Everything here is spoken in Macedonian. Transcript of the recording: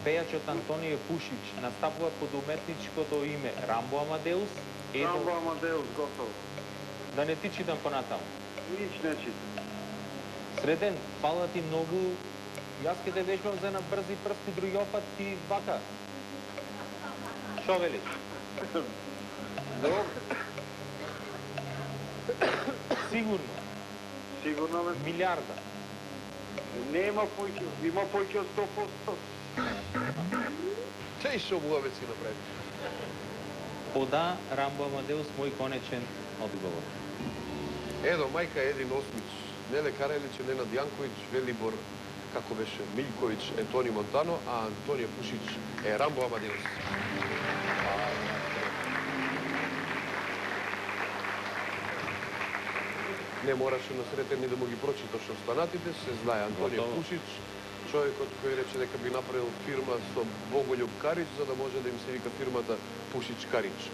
Пејачот Антонио Пушич настапува под уметничкото име Рамбо Амадеус. Рамбо Амадеус, готово. Да не ти читам понатаму. Нич не читам. Среден, фала ти многу. Јас ке те вежбам за на брзи прсти, други опат ти вака. Шо велиш? Добро. Сигурно. Сигурно ме. Милиарда. Нема појќе, има појќе од 100%. Чеј шо Бугавец ги направи? Пода Рамбо Амадеус мој конечен одговор. Едо, мајка Един Осмич, Неле Карелич, Ненад Јанковиќ, Велибор, како беше, Милјковиќ, Тони Монтано, а Антонио Пушич е Рамбо Амадеус. Не мораше на сретен ни да му ги прочиташ останатите, се знае Антонио Пушич, човекот кој рече дека би направил фирма со Боголјуб Карич, за да може да им се вика фирмата Пушич Карич.